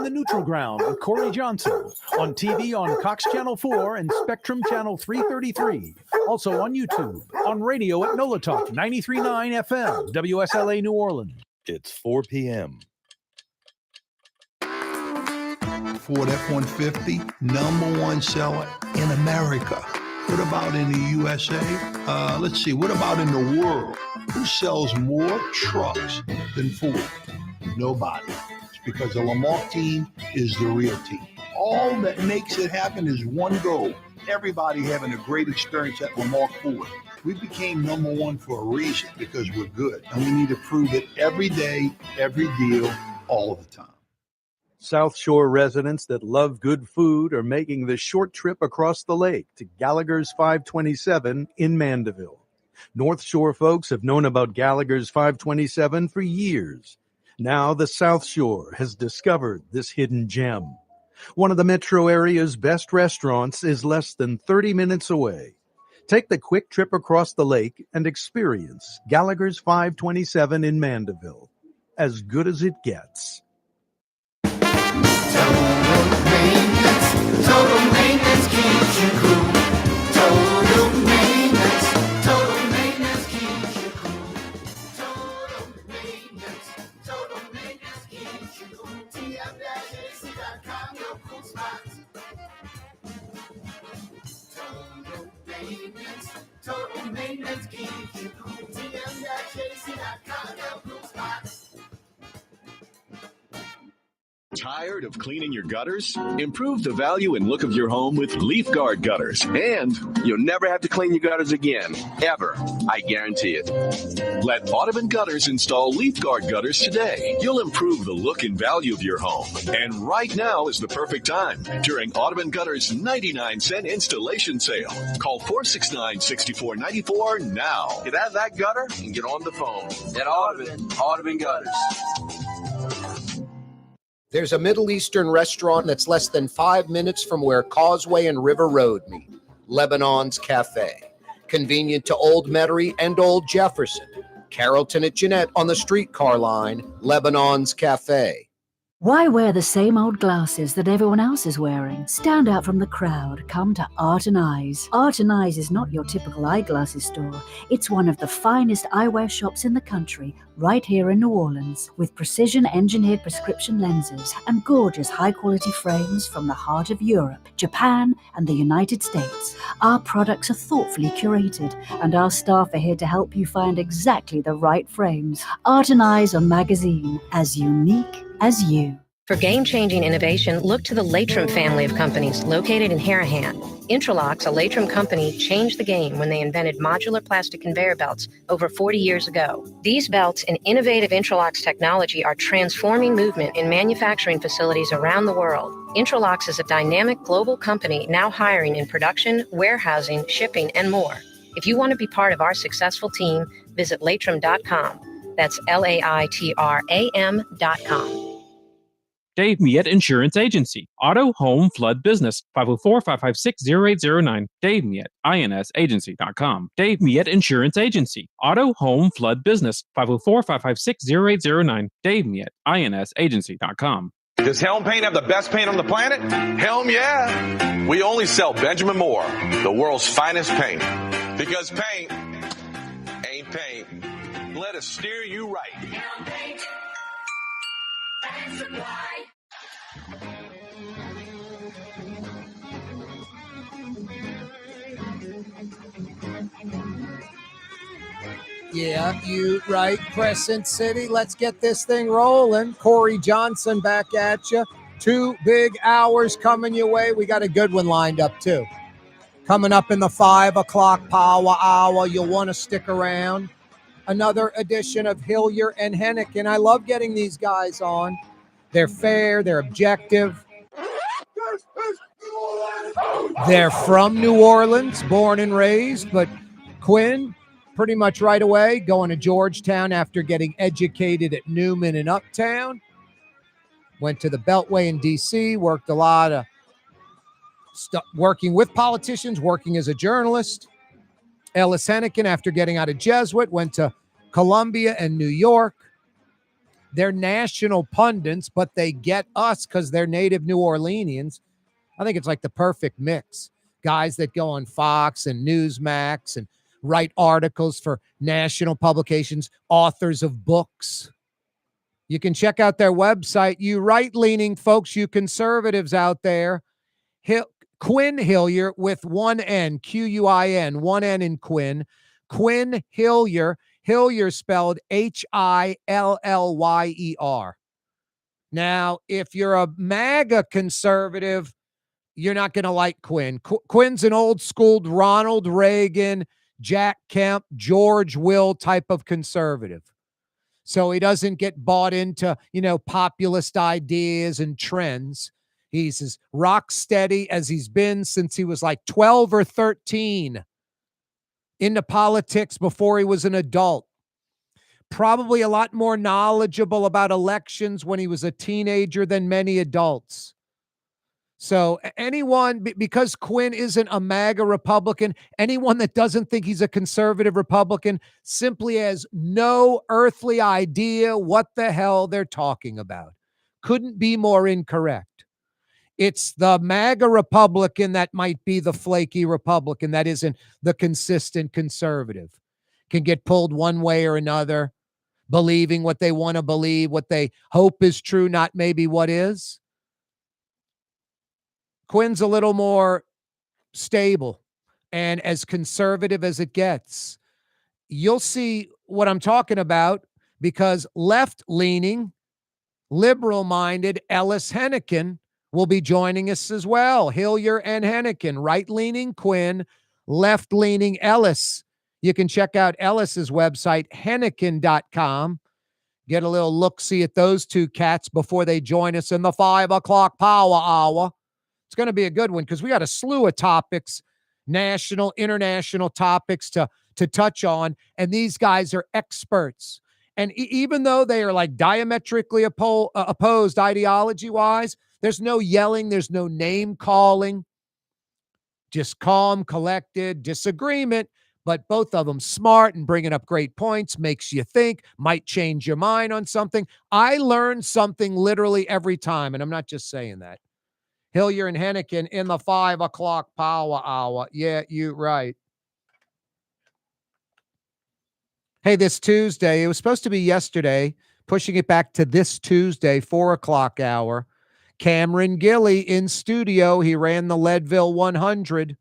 the Neutral Ground with Corey Johnson. On TV on Cox Channel 4 and Spectrum Channel 333. Also on YouTube. On radio at NOLA Talk 93.9 FM, WSLA New Orleans. It's 4 p.m. Ford F-150, #1 seller in America. What about in the USA? Let's see, what about in the world? Who sells more trucks than Ford? Nobody. It's because the Lamar team is the real team. All that makes it happen is one goal. Everybody having a great experience at Lamar Ford. We became #1 for a reason, because we're good. And we need to prove it every day, every deal, all the time. South Shore residents that love good food are making the short trip across the lake to Gallagher's 527 in Mandeville. North Shore folks have known about Gallagher's 527 for years. Now the South Shore has discovered this hidden gem. One of the metro area's best restaurants is less than 30 minutes away. Take the quick trip across the lake and experience Gallagher's 527 in Mandeville. As good as it gets. Total maintenance keeps you cool. Total maintenance keeps you cool. Total maintenance keeps you cool. TM-AC.com, your cool spots. Total maintenance keeps you cool. TM-AC.com, your cool spots. Tired of cleaning your gutters? Improve the value and look of your home with Leaf Guard gutters. And you'll never have to clean your gutters again. Ever. I guarantee it. Let Audubon Gutters install Leaf Guard gutters today. You'll improve the look and value of your home. And right now is the perfect time during Audubon Gutters' 99-cent installation sale. Call 469-6494 now. Get out of that gutter and get on the phone. At Audubon Gutters. There's a Middle Eastern restaurant that's less than 5 minutes from where Causeway and River Road meet, Lebanon's Cafe. Convenient to Old Metairie and Old Jefferson. Carrollton at Jeanette on the streetcar line, Lebanon's Cafe. Why wear the same old glasses that everyone else is wearing? Stand out from the crowd. Come to Art and Eyes. Art and Eyes is not your typical eyeglasses store. It's one of the finest eyewear shops in the country, right here in New Orleans, with precision-engineered prescription lenses and gorgeous high-quality frames from the heart of Europe, Japan, and the United States. Our products are thoughtfully curated, and our staff are here to help you find exactly the right frames. Art and Eyes on Magazine, as unique as you. For game-changing innovation, look to the Latrim family of companies located in Harahan. Intralocks, a Latrim company, changed the game when they invented modular plastic conveyor belts over 40 years ago. These belts and innovative Intralocks technology are transforming movement in manufacturing facilities around the world. Intralocks is a dynamic global company now hiring in production, warehousing, shipping, and more. If you want to be part of our successful team, visit Latrim.com. That's LAITRAM.com. Dave Miette Insurance Agency. Auto, home, flood, business. 504-556-0809. Dave Miette, INSagency.com. Dave Miette Insurance Agency. Auto, home, flood, business. 504-556-0809. Dave Miette, INSagency.com. Does Helm Paint have the best paint on the planet? Helm, yeah. We only sell Benjamin Moore, the world's finest paint. Because paint ain't paint. Let us steer you right. Helm Paint and Supply. Yeah, you right, Crescent City. Let's get this thing rolling. Corey Johnson back at you. 2 big hours coming your way. We got a good one lined up, too. Coming up in the 5 o'clock power hour. You'll want to stick around. Another edition of Hillyer and Henican. I love getting these guys on. They're fair. They're objective. They're from New Orleans, born and raised, but Quin, pretty much right away, going to Georgetown after getting educated at Newman in Uptown. Went to the Beltway in D.C., worked a lot of stuff, working with politicians, working as a journalist. Ellis Henican, after getting out of Jesuit, went to Columbia and New York. They're national pundits, but they get us because they're native New Orleanians. I think it's like the perfect mix. Guys that go on Fox and Newsmax and write articles for national publications, authors of books. You can check out their website. You right-leaning folks, you conservatives out there, Quin Hillyer with one N, Quin, one N in Quin. Quin Hillyer, Hillyer spelled Hillyer. Now, if you're a MAGA conservative, you're not going to like Quin. Quin's an old-school Ronald Reagan, Jack Kemp, George Will type of conservative. So he doesn't get bought into, populist ideas and trends. He's as rock steady as he's been since he was like 12 or 13, into politics before he was an adult. Probably a lot more knowledgeable about elections when he was a teenager than many adults. So anyone, because Quin isn't a MAGA Republican, anyone that doesn't think he's a conservative Republican simply has no earthly idea what the hell they're talking about. Couldn't be more incorrect. It's the MAGA Republican that might be the flaky Republican that isn't the consistent conservative. Can get pulled one way or another, believing what they want to believe, what they hope is true, not maybe what is. Quin's a little more stable and as conservative as it gets. You'll see what I'm talking about because left-leaning, liberal-minded Ellis Henican will be joining us as well. Hillyer and Henican, right-leaning Quin, left-leaning Ellis. You can check out Ellis's website, Henican.com. Get a little look-see at those two cats before they join us in the 5 o'clock power hour. It's going to be a good one because we got a slew of topics, national, international topics to touch on, and these guys are experts. And even though they are like diametrically opposed ideology-wise, there's no yelling, there's no name-calling, just calm, collected disagreement, but both of them smart and bringing up great points, makes you think, might change your mind on something. I learn something literally every time, and I'm not just saying that. Hillyer and Henican in the 5 o'clock power hour. Yeah, you're right. Hey, this Tuesday, it was supposed to be yesterday, pushing it back to this Tuesday, 4 o'clock hour. Cameron Gilly in studio. He ran the Leadville 100,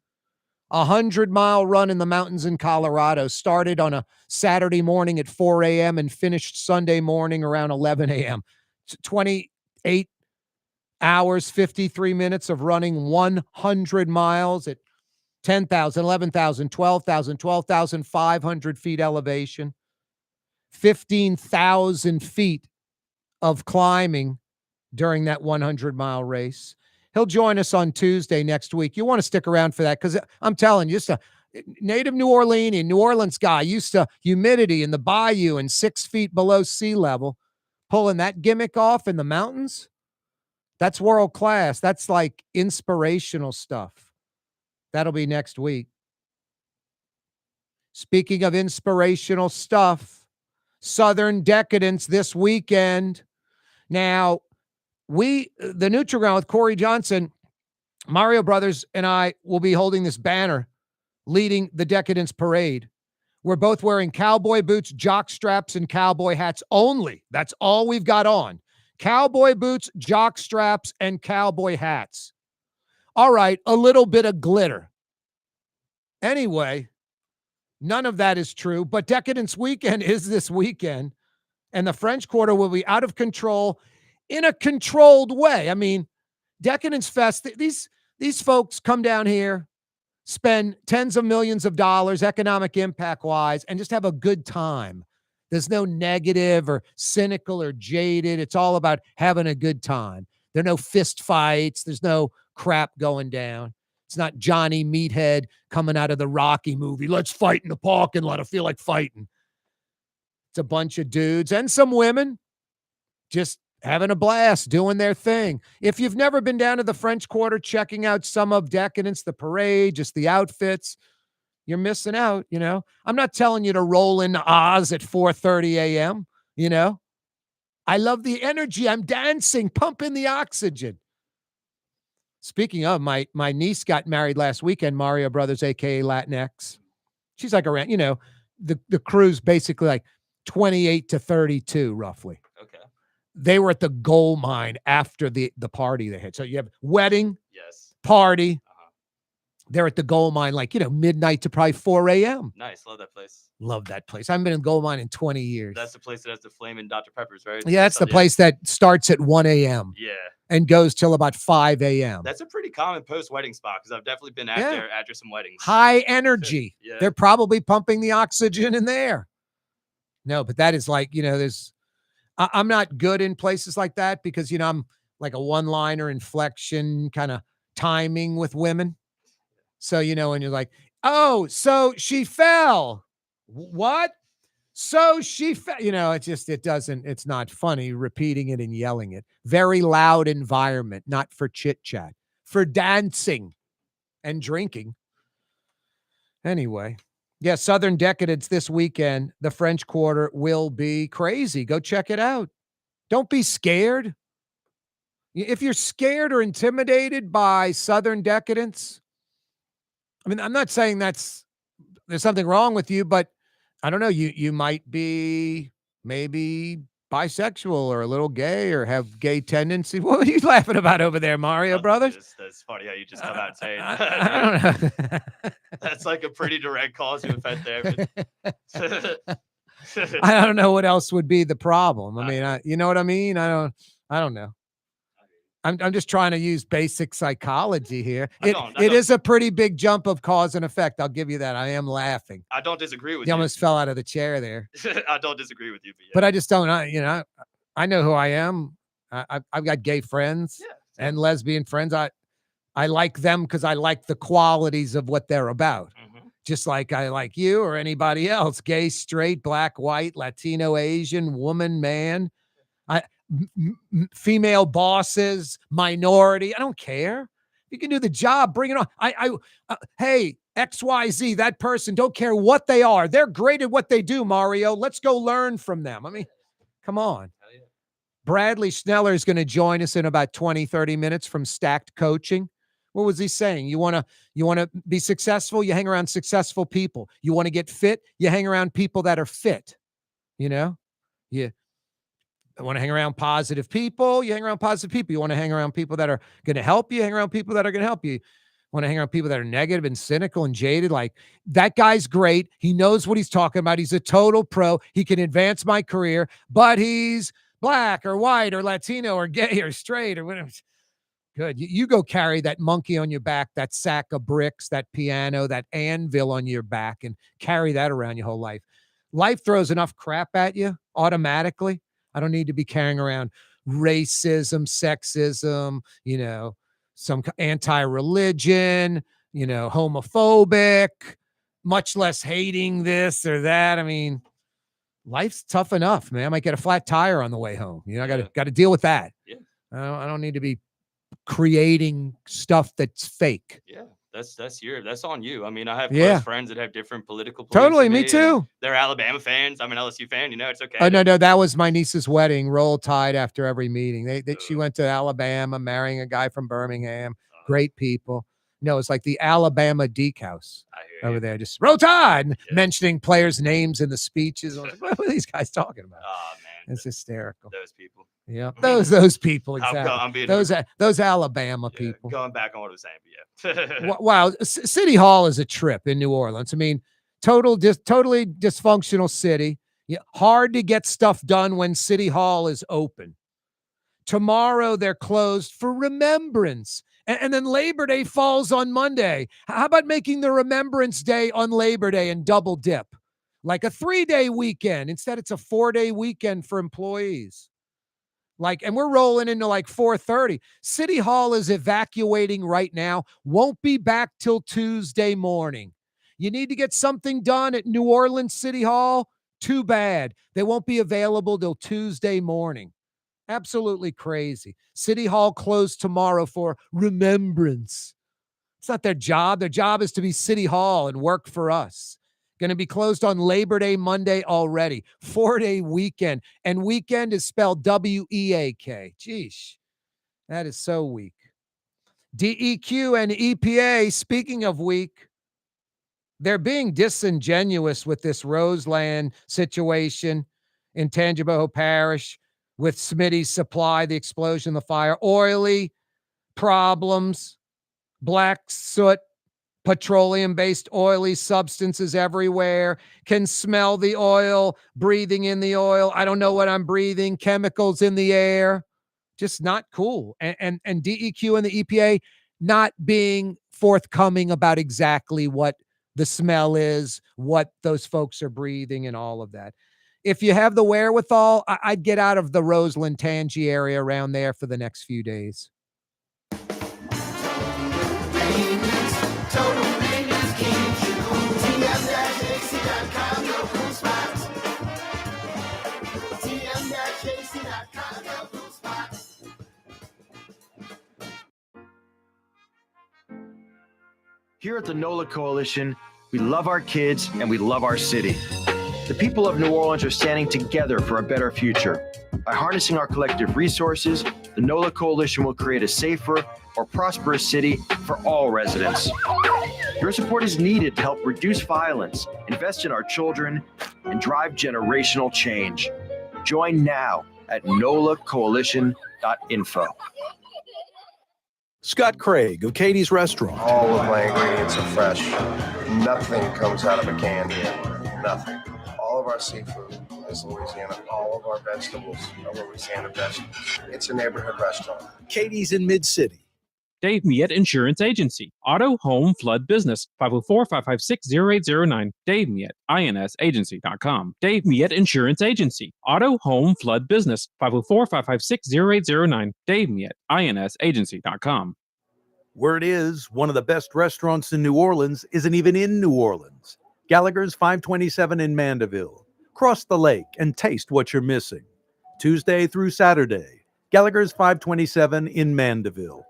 a 100-mile run in the mountains in Colorado. Started on a Saturday morning at 4 a.m. and finished Sunday morning around 11 a.m. 28 hours, 53 minutes of running 100 miles at 10,000, 11,000, 12,000, 12,500 feet elevation, 15,000 feet of climbing during that 100-mile race. He'll join us on Tuesday next week. You want to stick around for that because I'm telling you, just a native New Orleans guy, used to humidity in the bayou and 6 feet below sea level, pulling that gimmick off in the mountains. That's world class. That's like inspirational stuff. That'll be next week. Speaking of inspirational stuff, Southern Decadence this weekend. Now, the Neutral Ground with Corey Johnson, Mario Brothers and I will be holding this banner leading the Decadence Parade. We're both wearing cowboy boots, jock straps, and cowboy hats only. That's all we've got on. Cowboy boots, jock straps, and cowboy hats. All right, a little bit of glitter. Anyway, none of that is true, but Decadence Weekend is this weekend, and the French Quarter will be out of control in a controlled way. I mean, Decadence Fest, these folks come down here, spend tens of millions of dollars economic impact-wise, and just have a good time. There's no negative or cynical or jaded. It's all about having a good time. There are no fist fights. There's no crap going down. It's not Johnny Meathead coming out of the Rocky movie. Let's fight in the parking lot. I feel like fighting. It's a bunch of dudes and some women just having a blast, doing their thing. If you've never been down to the French Quarter, checking out some of Decadence, the parade, just the outfits, you're missing out, I'm not telling you to roll into Oz at 4:30 a.m., I love the energy. I'm dancing, pumping the oxygen. Speaking of, my niece got married last weekend, Mario Brothers, a.k.a. Latinx. She's like around, the crew's basically like 28 to 32, roughly. Okay. They were at the gold mine after the party they had. So you have wedding, Yes. party. They're at the gold mine, like, midnight to probably 4 a.m. Nice. Love that place. Love that place. I haven't been in gold mine in 20 years. That's the place that has the flaming Dr. Peppers, right? Yeah, that's the place that starts at 1 a.m. Yeah. and goes till about 5 a.m. That's a pretty common post-wedding spot because I've definitely been there after some weddings. High energy. Yeah. They're probably pumping the oxygen in there. No, but that is like, I'm not good in places like that because, I'm like a one-liner inflection kind of timing with women. So, when you're like, oh, so she fell. What? So she fell. It's not funny repeating it and yelling it. Very loud environment, not for chit-chat, for dancing and drinking. Anyway. Yeah, Southern Decadence this weekend. The French Quarter will be crazy. Go check it out. Don't be scared. If you're scared or intimidated by Southern Decadence, I mean, I'm not saying there's something wrong with you, but I don't know. You might be maybe bisexual or a little gay or have gay tendencies. What are you laughing about over there, Mario Brothers? That's funny how you just come out and say it. I don't know. That's like a pretty direct cause and effect there. I don't know what else would be the problem. I mean, you know what I mean? I don't know. I'm just trying to use basic psychology here. It is a pretty big jump of cause and effect. I'll give you that. I am laughing. I don't disagree with you. You Almost fell out of the chair there. I don't disagree with you. But I just don't. I know who I am. I've got gay friends and lesbian friends. I like them because I like the qualities of what they're about. Mm-hmm. Just like I like you or anybody else. Gay, straight, black, white, Latino, Asian, woman, man. Female bosses, minority. I don't care. You can do the job. Bring it on. Hey, XYZ, that person, don't care what they are. They're great at what they do, Mario. Let's go learn from them. I mean, come on. Yeah. Bradley Schneller is going to join us in about 20, 30 minutes from Stacked Coaching. What was he saying? You want to be successful? You hang around successful people. You want to get fit? You hang around people that are fit. I want to hang around positive people. You hang around positive people. You want to hang around people that are going to help you. Hang around people that are going to help you. You want to hang around people that are negative and cynical and jaded. Like, that guy's great. He knows what he's talking about. He's a total pro. He can advance my career, but he's black or white or Latino or gay or straight or whatever. Good. You go carry that monkey on your back, that sack of bricks, that piano, that anvil on your back, and carry that around your whole life. Life throws enough crap at you automatically. I don't need to be carrying around racism, sexism, some anti-religion, homophobic, much less hating this or that. I mean, life's tough enough, man. I might get a flat tire on the way home. I got to deal with that. Yeah. I don't need to be creating stuff that's fake. Yeah. That's on you. I mean, I have close friends that have different political beliefs. Totally, me too. They're Alabama fans. I'm an LSU fan. It's okay. Oh, no, that was my niece's wedding. Roll Tide after every meeting. She went to Alabama, marrying a guy from Birmingham. Great people. No, it's like the Alabama Deke House over there. Just Roll Tide, mentioning players' names in the speeches. I was like, what are these guys talking about? Oh, man. It's hysterical. Those people. Yeah, those people, exactly. I'm being those Alabama people. Going back on what I was saying, but yeah. Wow, City Hall is a trip in New Orleans. I mean, totally dysfunctional city. Yeah, hard to get stuff done when City Hall is open. Tomorrow they're closed for Remembrance, and then Labor Day falls on Monday. How about making the Remembrance Day on Labor Day and double dip, like a 3-day weekend? Instead, it's a 4-day weekend for employees. And we're rolling into 4:30. City Hall is evacuating right now. Won't be back till Tuesday morning. You need to get something done at New Orleans City Hall? Too bad. They won't be available till Tuesday morning. Absolutely crazy. City Hall closed tomorrow for Remembrance. It's not their job. Their job is to be City Hall and work for us. Going to be closed on Labor Day Monday already. 4-day weekend. And weekend is spelled W-E-A-K. Jeez, that is so weak. DEQ and EPA, speaking of weak, they're being disingenuous with this Roseland situation in Tangipahoa Parish with Smitty's supply, the explosion, the fire, oily problems, black soot, petroleum-based oily substances everywhere, can smell the oil, breathing in the oil. I don't know what I'm breathing, chemicals in the air. Just not cool. And DEQ and the EPA not being forthcoming about exactly what the smell is, what those folks are breathing, and all of that. If you have the wherewithal, I'd get out of the Roseland, Tangi area around there for the next few days. Total maintenance keeps you cool. TM-AC.com, no cool spots. TM-AC.com, no cool spots. Here at the NOLA Coalition, we love our kids and we love our city. The people of New Orleans are standing together for a better future. By harnessing our collective resources, the NOLA Coalition will create a safer, more prosperous city for all residents. Your support is needed to help reduce violence, invest in our children, and drive generational change. Join now at nolacoalition.info. Scott Craig of Katie's Restaurant. All of my ingredients are fresh. Nothing comes out of a can here. Nothing. All of our seafood is Louisiana. All of our vegetables are Louisiana vegetables. It's a neighborhood restaurant. Katie's in Mid-City. Dave Miette Insurance Agency. Auto, home, flood, business. 504-556-0809. Dave Miette, INSagency.com. Dave Miette Insurance Agency. Auto, home, flood, business. 504-556-0809. Dave Miette, INSagency.com. Word is, one of the best restaurants in New Orleans isn't even in New Orleans. Gallagher's 527 in Mandeville. Cross the lake and taste what you're missing. Tuesday through Saturday. Gallagher's 527 in Mandeville.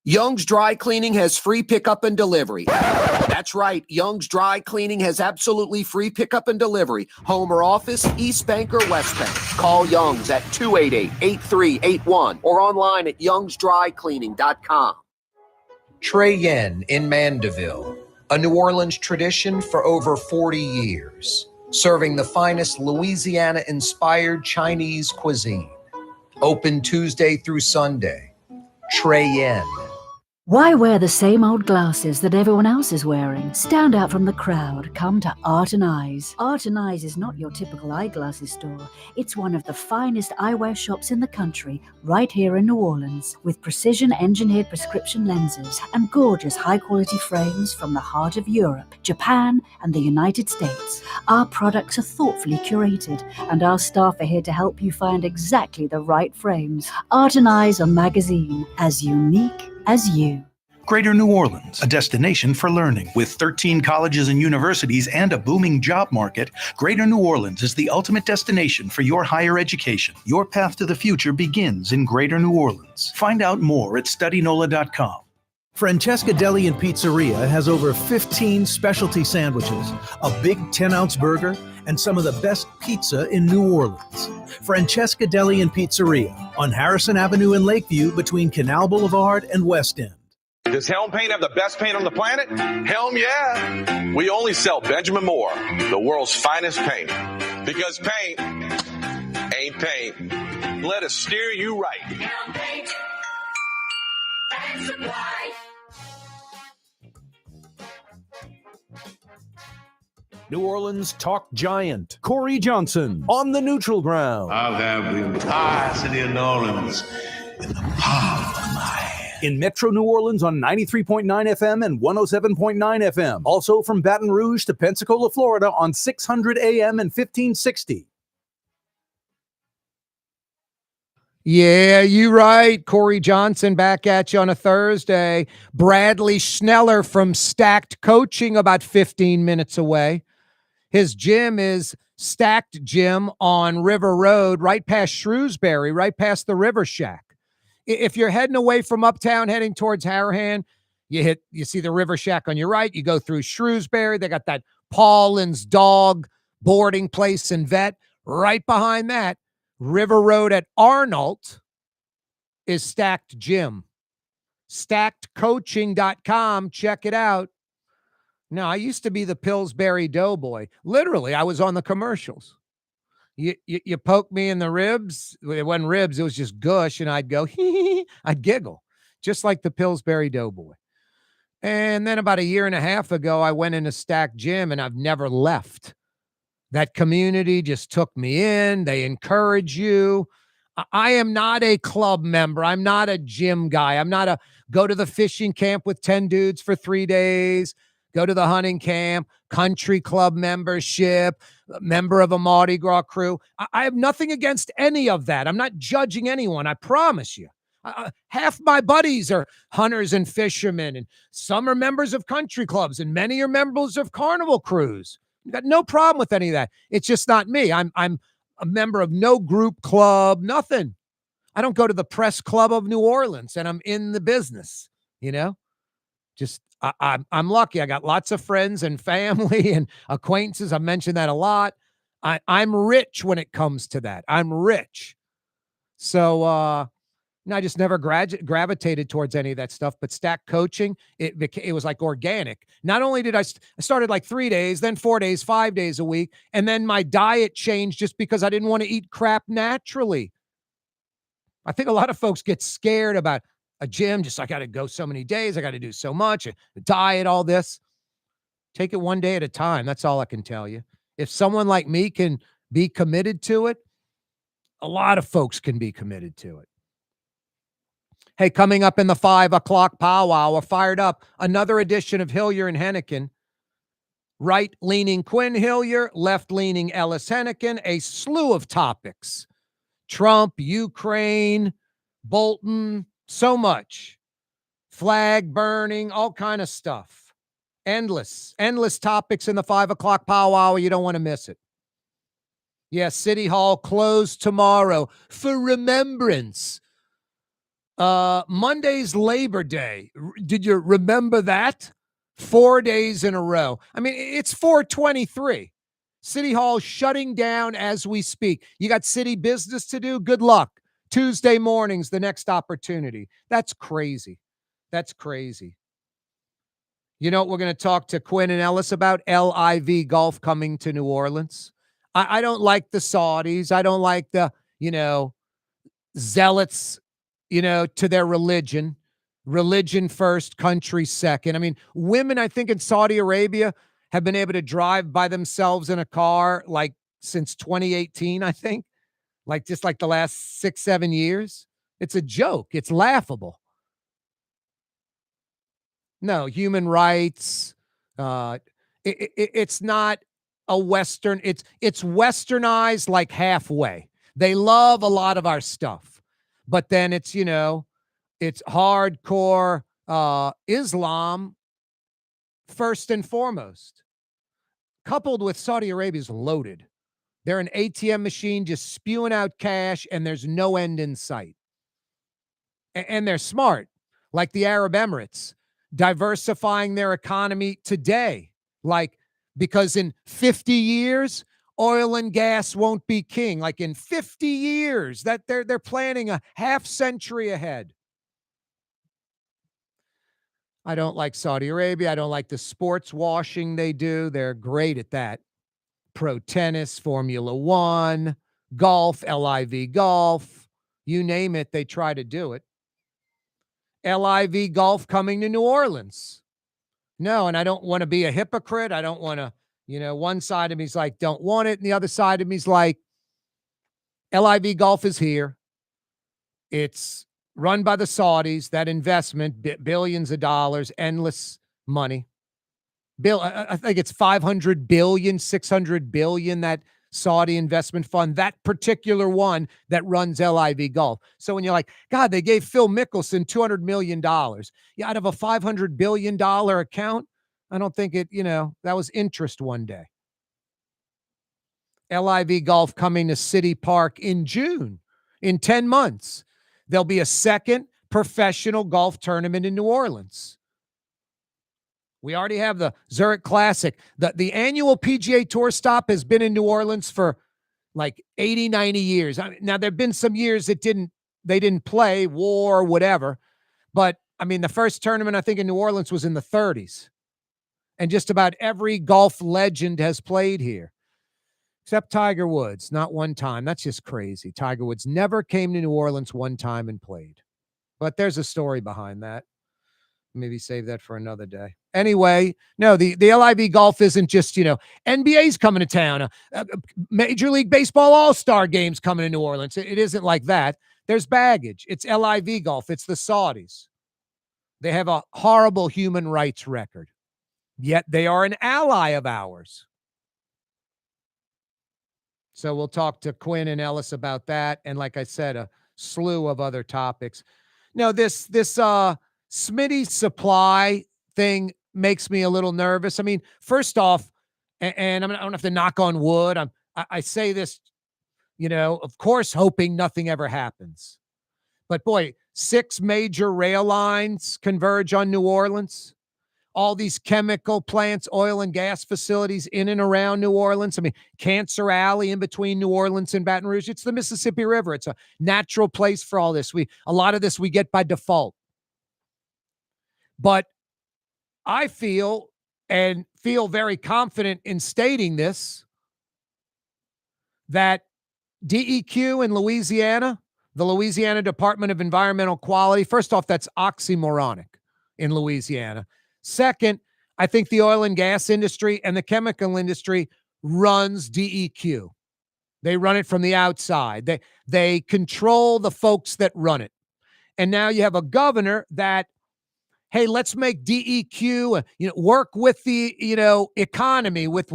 Young's Dry Cleaning has free pickup and delivery. That's right. Young's Dry Cleaning has absolutely free pickup and delivery. Home or office, East Bank or West Bank. Call Young's at 288-8381 or online at youngsdrycleaning.com. Trey Yen in Mandeville. A New Orleans tradition for over 40 years. Serving the finest Louisiana-inspired Chinese cuisine. Open Tuesday through Sunday. Trey Yen. Why wear the same old glasses that everyone else is wearing? Stand out from the crowd. Come to Art and Eyes. Art and Eyes is not your typical eyeglasses store. It's one of the finest eyewear shops in the country, right here in New Orleans, with precision-engineered prescription lenses and gorgeous high-quality frames from the heart of Europe, Japan, and the United States. Our products are thoughtfully curated, and our staff are here to help you find exactly the right frames. Art and Eyes, a magazine as unique as you. Greater New Orleans, a destination for learning. With 13 colleges and universities and a booming job market, Greater New Orleans is the ultimate destination for your higher education. Your path to the future begins in Greater New Orleans. Find out more at studynola.com. Francesca Deli and Pizzeria has over 15 specialty sandwiches, a big 10-ounce burger, and some of the best pizza in New Orleans. Francesca Deli and Pizzeria on Harrison Avenue in Lakeview between Canal Boulevard and West End. Does Helm Paint have the best paint on the planet? Helm, yeah. We only sell Benjamin Moore, the world's finest paint. Because paint ain't paint. Let us steer you right. Helm Paint. Paint supply. New Orleans talk giant Corey Johnson on the neutral ground. I'll have the entire city of New Orleans in the palm of my hand. In Metro New Orleans on 93.9 FM and 107.9 FM. Also from Baton Rouge to Pensacola, Florida on 600 AM and 1560. Yeah, you right. Corey Johnson back at you on a Thursday. Bradley Schneller from Stacked Coaching about 15 minutes away. His gym is Stacked Gym on River Road, right past Shrewsbury, right past the River Shack. If you're heading away from Uptown, heading towards Harahan, you see the River Shack on your right. You go through Shrewsbury. They got that Paulin's Dog Boarding Place and Vet. Right behind that, River Road at Arnold, is Stacked Gym. StackedCoaching.com. Check it out. Now, I used to be the Pillsbury Doughboy. Literally, I was on the commercials. You poke me in the ribs. It wasn't ribs. It was just gush. And I'd go, hee. I'd giggle, just like the Pillsbury Doughboy. And then about a year and a half ago, I went into Stacked Gym, and I've never left. That community just took me in. They encourage you. I am not a club member. I'm not a gym guy. I'm not a go to the fishing camp with 10 dudes for 3 days, go to the hunting camp, country club membership, member of a Mardi Gras crew. I have nothing against any of that. I'm not judging anyone. I promise you. Half my buddies are hunters and fishermen, and some are members of country clubs, and many are members of carnival crews. I've got no problem with any of that. It's just not me. I'm a member of no group club, nothing. I don't go to the Press Club of New Orleans, and I'm in the business, Just I'm lucky. I got lots of friends and family and acquaintances. I mentioned that a lot. I'm rich when it comes to that. I'm rich. So I just never gravitated towards any of that stuff. But Stack Coaching, it was like organic. Not only did I started like 3 days, then 4 days, 5 days a week, and then my diet changed just because I didn't want to eat crap naturally. I think a lot of folks get scared about a gym, just I got to go so many days, I got to do so much, the diet, all this. Take it one day at a time. That's all I can tell you. If someone like me can be committed to it, a lot of folks can be committed to it. Hey, coming up in the 5 o'clock powwow, we're fired up. Another edition of Hillyer and Henican. Right-leaning Quin Hillyer, left-leaning Ellis Henican, a slew of topics. Trump, Ukraine, Bolton, so much. Flag burning, all kind of stuff. Endless topics in the 5 o'clock powwow. You don't want to miss it. Yes, City Hall closed tomorrow for remembrance. Monday's Labor Day. Did you remember that? 4 days in a row. I mean, it's 4/23. City Hall shutting down as we speak. You got city business to do? Good luck. Tuesday morning's the next opportunity. That's crazy. That's crazy. You know what we're going to talk to Quin and Ellis about? LIV Golf coming to New Orleans. I don't like the Saudis. I don't like the, zealots, to their religion. Religion first, country second. I mean, women, I think in Saudi Arabia have been able to drive by themselves in a car like since 2018, I think. Just like the last 6-7 years. It's a joke. It's laughable. No, human rights. It's not a Western. It's Westernized like halfway. They love a lot of our stuff. But then it's, it's hardcore Islam first and foremost. Coupled with Saudi Arabia's loaded. They're an ATM machine just spewing out cash, and there's no end in sight. And they're smart, like the Arab Emirates, diversifying their economy today. Because in 50 years, oil and gas won't be king. Like in 50 years, that they're planning a half century ahead. I don't like Saudi Arabia. I don't like the sports washing they do. They're great at that. Pro tennis, Formula One, golf, LIV Golf, you name it, they try to do it. LIV Golf coming to New Orleans. No, and I don't want to be a hypocrite. I don't want to, one side of me's like, don't want it. And the other side of me's like, LIV Golf is here. It's run by the Saudis, that investment, billions of dollars, endless money. I think it's 500 billion, 600 billion, that Saudi investment fund, that particular one that runs LIV Golf. So when you're like, God, they gave Phil Mickelson $200 million. Yeah, out of a $500 billion account, I don't think it, that was interest one day. LIV Golf coming to City Park in June. In 10 months, there'll be a second professional golf tournament in New Orleans. We already have the Zurich Classic. The annual PGA Tour stop has been in New Orleans for like 80, 90 years. Now, there have been some years they didn't play, war, whatever. But, I mean, the first tournament, I think, in New Orleans was in the 30s. And just about every golf legend has played here. Except Tiger Woods, not one time. That's just crazy. Tiger Woods never came to New Orleans one time and played. But there's a story behind that. Maybe save that for another day. Anyway, no, the LIV golf isn't just, NBA's coming to town. Major League Baseball All-Star games coming to New Orleans. It isn't like that. There's baggage. It's LIV golf. It's the Saudis. They have a horrible human rights record. Yet they are an ally of ours. So we'll talk to Quin and Ellis about that. And like I said, a slew of other topics. No, this Smitty supply thing makes me a little nervous. I mean, first off, and I don't have to knock on wood. I say this, of course, hoping nothing ever happens. But boy, 6 major rail lines converge on New Orleans. All these chemical plants, oil and gas facilities in and around New Orleans. I mean, Cancer Alley in between New Orleans and Baton Rouge. It's the Mississippi River. It's a natural place for all this. A lot of this we get by default. But I feel very confident in stating this, that DEQ in Louisiana, the Louisiana Department of Environmental Quality, first off, that's oxymoronic in Louisiana. Second, I think the oil and gas industry and the chemical industry runs DEQ. They run it from the outside. They control the folks that run it. And now you have a governor that, hey, let's make DEQ, work with the, economy, with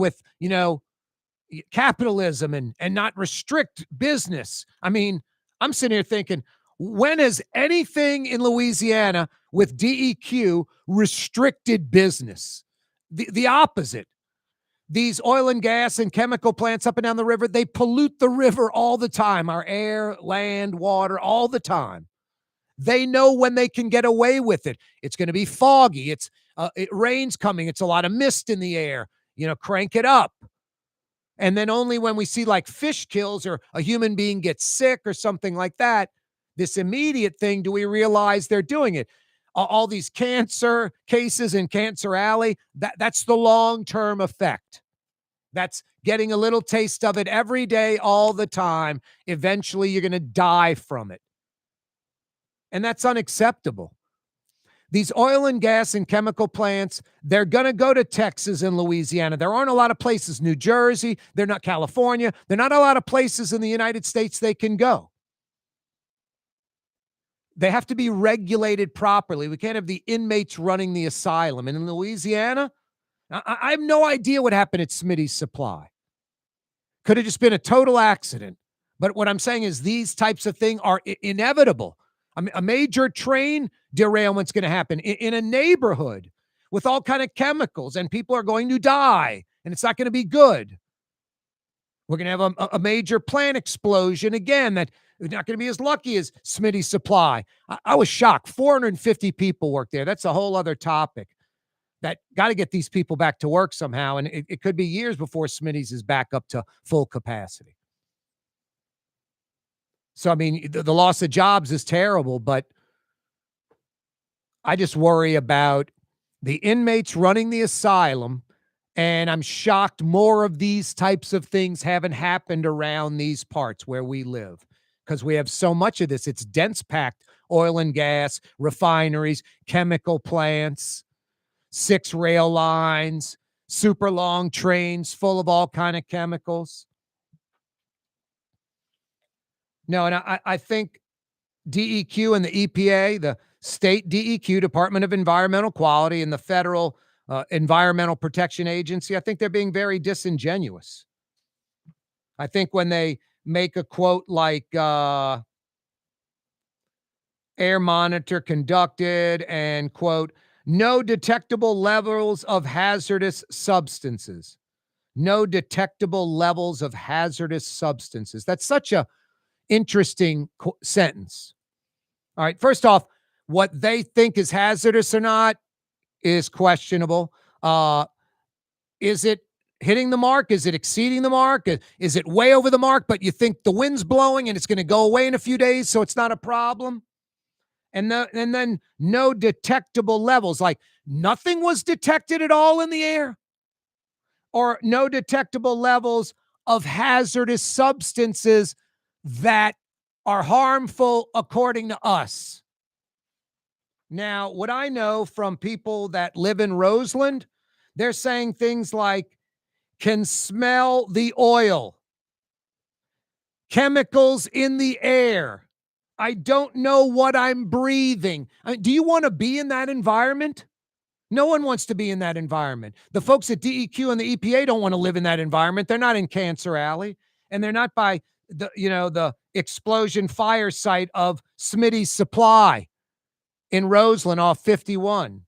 capitalism and not restrict business. I mean, I'm sitting here thinking, when has anything in Louisiana with DEQ restricted business? The opposite. These oil and gas and chemical plants up and down the river, they pollute the river all the time, our air, land, water, all the time. They know when they can get away with it. It's going to be foggy. It rain's coming. It's a lot of mist in the air. Crank it up. And then only when we see like fish kills or a human being gets sick or something like that, this immediate thing, do we realize they're doing it. All these cancer cases in Cancer Alley, that's the long-term effect. That's getting a little taste of it every day, all the time. Eventually, you're going to die from it. And that's unacceptable. These oil and gas and chemical plants, they're going to go to Texas and Louisiana. There aren't a lot of places, New Jersey, they're not California. There are not a lot of places in the United States they can go. They have to be regulated properly. We can't have the inmates running the asylum. And in Louisiana, I have no idea what happened at Smitty's Supply. Could have just been a total accident. But what I'm saying is these types of things are inevitable. I mean, a major train derailment's going to happen in a neighborhood with all kind of chemicals, and people are going to die, and it's not going to be good. We're going to have a major plant explosion again that is not going to be as lucky as Smitty's Supply. I was shocked. 450 people work there. That's a whole other topic. That got to get these people back to work somehow, and it could be years before Smitty's is back up to full capacity. So, I mean, the loss of jobs is terrible, but I just worry about the inmates running the asylum, and I'm shocked more of these types of things haven't happened around these parts where we live, because we have so much of this. It's dense packed oil and gas, refineries, chemical plants, 6 rail lines, super long trains full of all kind of chemicals. No, and I think DEQ and the EPA, the state DEQ, Department of Environmental Quality, and the federal Environmental Protection Agency, I think they're being very disingenuous. I think when they make a quote like air monitor conducted and quote, no detectable levels of hazardous substances. No detectable levels of hazardous substances. That's such a interesting sentence. All right. First off, what they think is hazardous or not is questionable. Is it hitting the mark? Is it exceeding the mark? Is it way over the mark, but you think the wind's blowing and it's going to go away in a few days, so it's not a problem? And then no detectable levels, like nothing was detected at all in the air, or no detectable levels of hazardous substances that are harmful according to us. Now, what I know from people that live in Roseland, they're saying things like, can smell the oil, chemicals in the air. I don't know what I'm breathing. Do you want to be in that environment? No one wants to be in that environment. The folks at DEQ and the EPA don't want to live in that environment. They're not in Cancer Alley, and they're not by the explosion fire site of Smitty's Supply in Roseland off 51.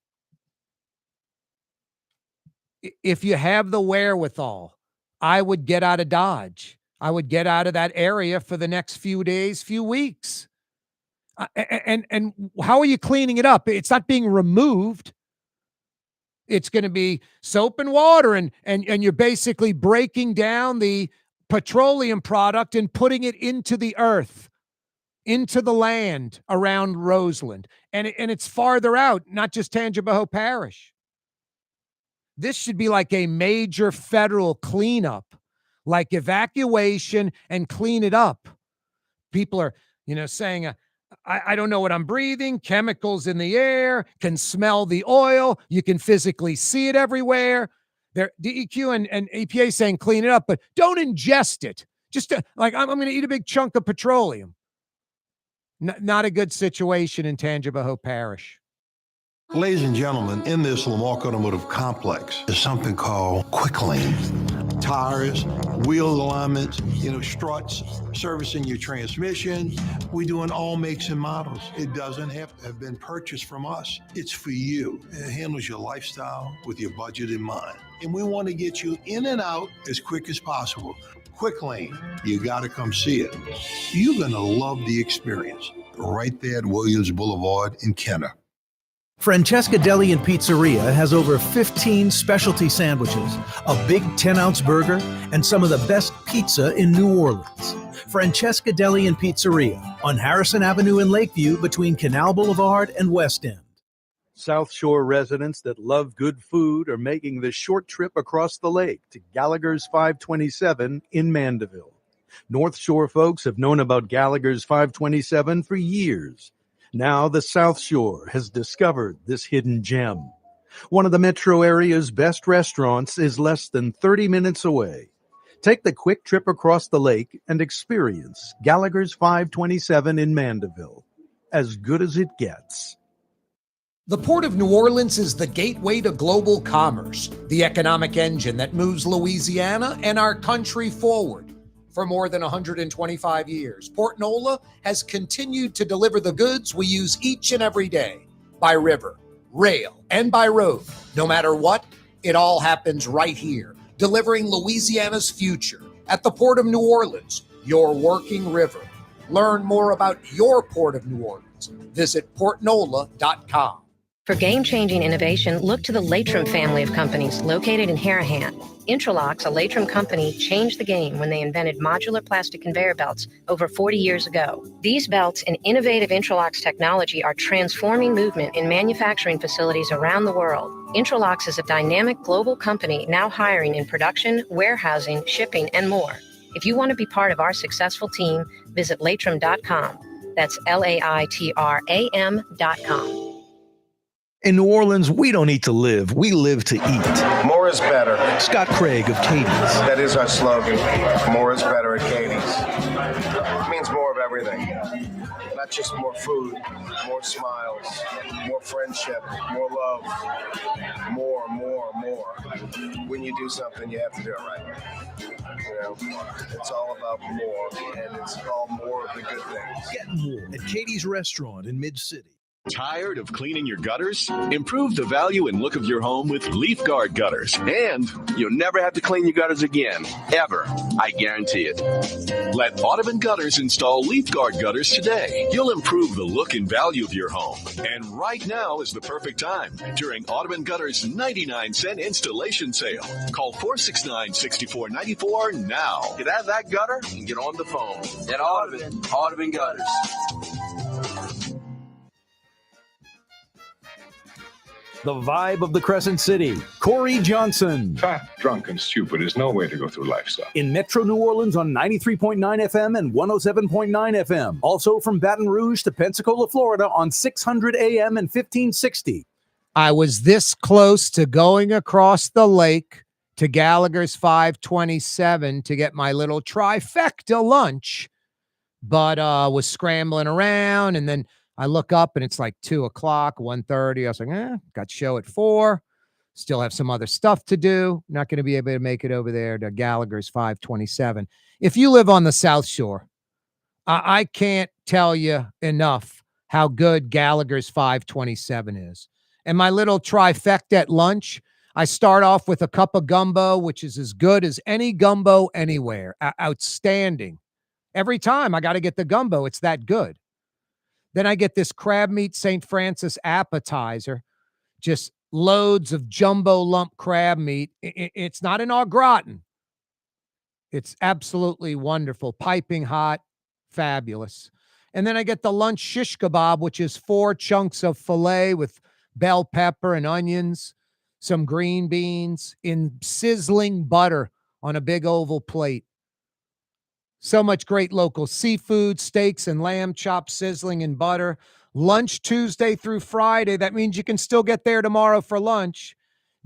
If you have the wherewithal, I would get out of Dodge. I would get out of that area for the next few days, few weeks. And how are you cleaning it up? It's not being removed. It's going to be soap and water, and you're basically breaking down the petroleum product and putting it into the earth, into the land around Roseland. And it's farther out, not just Tangipahoa Parish. This should be like a major federal cleanup, like evacuation and clean it up. People are, saying, I don't know what I'm breathing, chemicals in the air, can smell the oil, you can physically see it everywhere. DEQ and EPA saying clean it up, but don't ingest it. Just like I'm going to eat a big chunk of petroleum. Not a good situation in Tangipahoa Parish. Ladies and gentlemen, in this Lamarck Automotive Complex is something called Quin. Tires, wheel alignments, struts, servicing your transmission. We do in all makes and models. It doesn't have to have been purchased from us. It's for you. It handles your lifestyle with your budget in mind. And we want to get you in and out as quick as possible. Quick Lane, you got to come see it. You're going to love the experience. Right there at Williams Boulevard in Kenner. Francesca Deli and Pizzeria has over 15 specialty sandwiches, a big 10-ounce burger, and some of the best pizza in New Orleans. Francesca Deli and Pizzeria on Harrison Avenue in Lakeview between Canal Boulevard and West End. South Shore residents that love good food are making the short trip across the lake to Gallagher's 527 in Mandeville. North Shore folks have known about Gallagher's 527 for years. Now the South Shore has discovered this hidden gem. One of the metro area's best restaurants is less than 30 minutes away. Take the quick trip across the lake and experience Gallagher's 527 in Mandeville. As good as it gets. The Port of New Orleans is the gateway to global commerce, the economic engine that moves Louisiana and our country forward. For more than 125 years, Port Nola has continued to deliver the goods we use each and every day, by river, rail, and by road. No matter what, it all happens right here, delivering Louisiana's future at the Port of New Orleans, your working river. Learn more about your Port of New Orleans. Visit portnola.com. For game-changing innovation, look to the Latrim family of companies located in Henican. Intralox, a Latrim company, changed the game when they invented modular plastic conveyor belts over 40 years ago. These belts and innovative Intralox technology are transforming movement in manufacturing facilities around the world. Intralox is a dynamic global company now hiring in production, warehousing, shipping, and more. If you want to be part of our successful team, visit latrim.com. That's LAITRAM.com. In New Orleans, we don't eat to live. We live to eat. More is better. Scott Craig of Katie's. That is our slogan. More is better at Katie's. It means more of everything. Not just more food, more smiles, more friendship, more love, more. When you do something, you have to do it right. It's all about more, and it's all more of the good things. Get more at Katie's Restaurant in Mid-City. Tired of cleaning your gutters? Improve the value and look of your home with Leaf Guard gutters. And you'll never have to clean your gutters again. Ever. I guarantee it. Let Audubon Gutters install Leaf Guard gutters today. You'll improve the look and value of your home. And right now is the perfect time during Audubon Gutters' 99-cent installation sale. Call 469-6494 now. Get out of that gutter and get on the phone. At Audubon Gutters. The vibe of the Crescent City, Corey Johnson. Fat, drunk, and stupid is no way to go through life, son. In Metro New Orleans on 93.9 FM and 107.9 FM. Also from Baton Rouge to Pensacola, Florida on 600 AM and 1560. I was this close to going across the lake to Gallagher's 527 to get my little trifecta lunch, but was scrambling around, and then I look up and it's like 2 o'clock, 1:30. I was like, got show at 4. Still have some other stuff to do. Not going to be able to make it over there to Gallagher's 527. If you live on the South Shore, I can't tell you enough how good Gallagher's 527 is. And my little trifecta at lunch, I start off with a cup of gumbo, which is as good as any gumbo anywhere. Outstanding. Every time I got to get the gumbo. It's that good. Then I get this crab meat St. Francis appetizer, just loads of jumbo lump crab meat. It's not an au gratin. It's absolutely wonderful, piping hot, fabulous. And then I get the lunch shish kebab, which is 4 chunks of filet with bell pepper and onions, some green beans in sizzling butter on a big oval plate. So much great local seafood, steaks and lamb chops sizzling in butter. Lunch Tuesday through Friday. That means you can still get there tomorrow for lunch.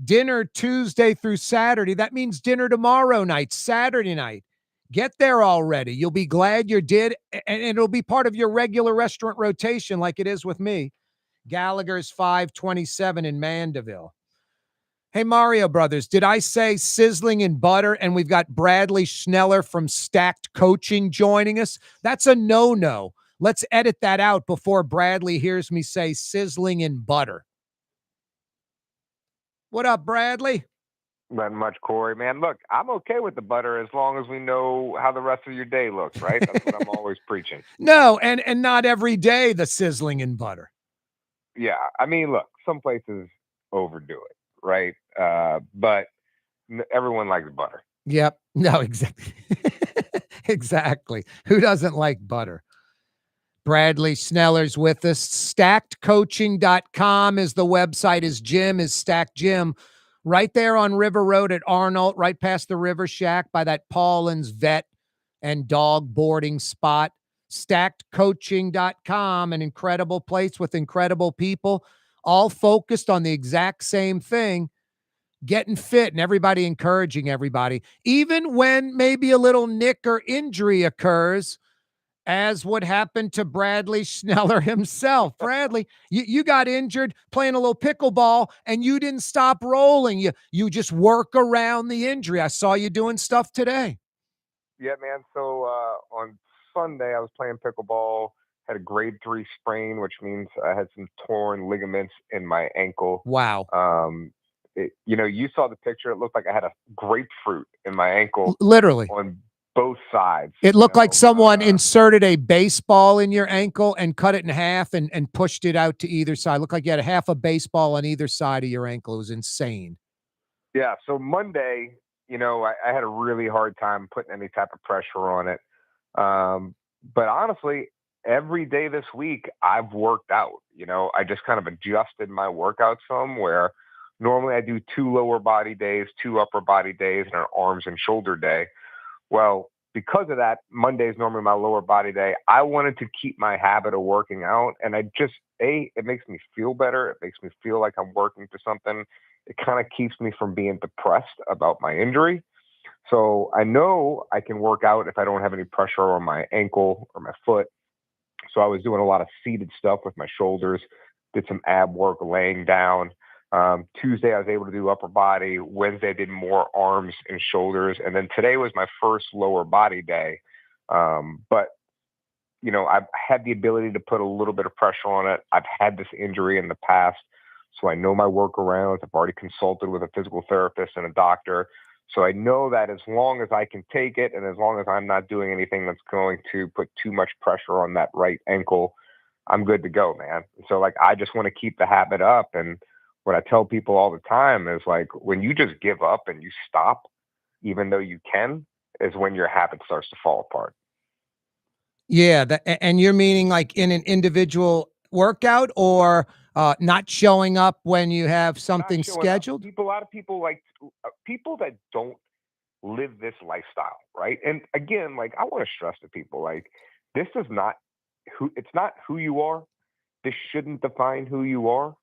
Dinner Tuesday through Saturday. That means dinner tomorrow night, Saturday night. Get there already. You'll be glad you did, and it'll be part of your regular restaurant rotation like it is with me. Gallagher's 527 in Mandeville. Hey, Mario Brothers, did I say sizzling in butter? And we've got Bradley Schneller from Stacked Coaching joining us. That's a no-no. Let's edit that out before Bradley hears me say sizzling in butter. What up, Bradley? Not much, Corey. Man, look, I'm okay with the butter as long as we know how the rest of your day looks, right? That's what I'm always preaching. No, and not every day the sizzling in butter. Yeah, I mean, look, some places overdo it. Right. But everyone likes butter. Yep. No, exactly. Exactly. Who doesn't like butter? Bradley Sneller's with us. StackedCoaching.com is the website. His gym is Stacked Gym right there on River Road at Arnold, right past the River Shack by that Paulin's vet and dog boarding spot. StackedCoaching.com, an incredible place with incredible people, all focused on the exact same thing, getting fit, and everybody encouraging everybody, even when maybe a little nick or injury occurs, as what happened to Bradley Schneller himself. Bradley, you got injured playing a little pickleball, and you didn't stop rolling. You just work around the injury. I saw you doing stuff today. Yeah, man. So on Sunday, I was playing pickleball. Had a grade 3 sprain, which means I had some torn ligaments in my ankle. Wow. You saw the picture. It looked like I had a grapefruit in my ankle. Literally. On both sides. It looked like someone inserted a baseball in your ankle and cut it in half and pushed it out to either side. It looked like you had half a baseball on either side of your ankle. It was insane. Yeah. So Monday, I had a really hard time putting any type of pressure on it. But honestly, every day this week I've worked out. I just kind of adjusted my workout some, where normally I do 2 lower body days, 2 upper body days, and an arms and shoulder day. Well, because of that, Monday is normally my lower body day. I wanted to keep my habit of working out, and it makes me feel better. It makes me feel like I'm working for something. It kind of keeps me from being depressed about my injury. So I know I can work out if I don't have any pressure on my ankle or my foot. So I was doing a lot of seated stuff with my shoulders, did some ab work laying down. Tuesday, I was able to do upper body. Wednesday, I did more arms and shoulders. And then today was my first lower body day. But I've had the ability to put a little bit of pressure on it. I've had this injury in the past, so I know my workarounds. I've already consulted with a physical therapist and a doctor. So I know that as long as I can take it and as long as I'm not doing anything that's going to put too much pressure on that right ankle, I'm good to go, man. So like, I just want to keep the habit up. And what I tell people all the time is like, when you just give up and you stop, even though you can, is when your habit starts to fall apart. Yeah. And you're meaning like in an individual workout or not showing up when you have something scheduled? A lot of people like people that don't live this lifestyle, right? And again, like I want to stress to people, like this is not it's not who you are. This shouldn't define who you are,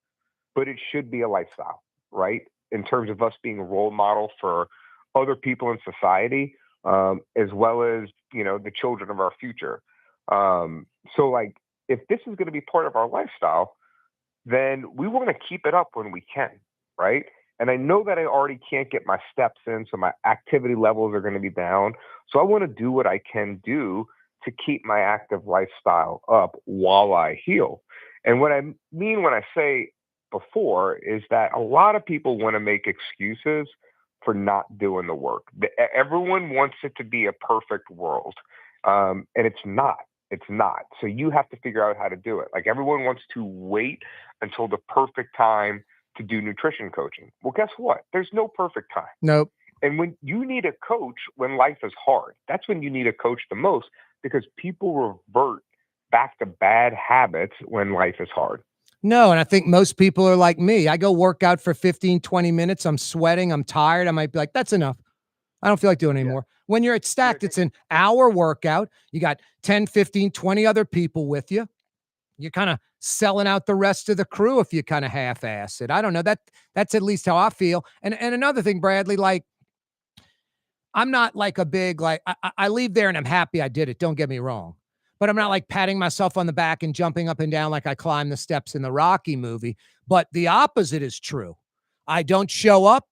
but it should be a lifestyle, right? In terms of us being a role model for other people in society, as well as, the children of our future. So like, if this is going to be part of our lifestyle, then we want to keep it up when we can, right? And I know that I already can't get my steps in, so my activity levels are going to be down. So I want to do what I can do to keep my active lifestyle up while I heal. And what I mean when I say before is that a lot of people want to make excuses for not doing the work. Everyone wants it to be a perfect world. And it's not. It's not. So you have to figure out how to do it. Like everyone wants to wait until the perfect time to do nutrition coaching. Well, guess what? There's no perfect time. Nope. And when you need a coach when life is hard, that's when you need a coach the most, because people revert back to bad habits when life is hard. No, and I think most people are like me. I go work out for 15, 20 minutes. I'm sweating. I'm tired. I might be like, that's enough. I don't feel like doing it anymore. When you're at Stacked, it's an hour workout. You got 10, 15, 20 other people with you. You're kind of selling out the rest of the crew if you kind of half-ass it. I don't know. That's at least how I feel. And another thing, Bradley, like, I'm not like a big, like, I leave there and I'm happy I did it. Don't get me wrong. But I'm not like patting myself on the back and jumping up and down like I climbed the steps in the Rocky movie. But the opposite is true. I don't show up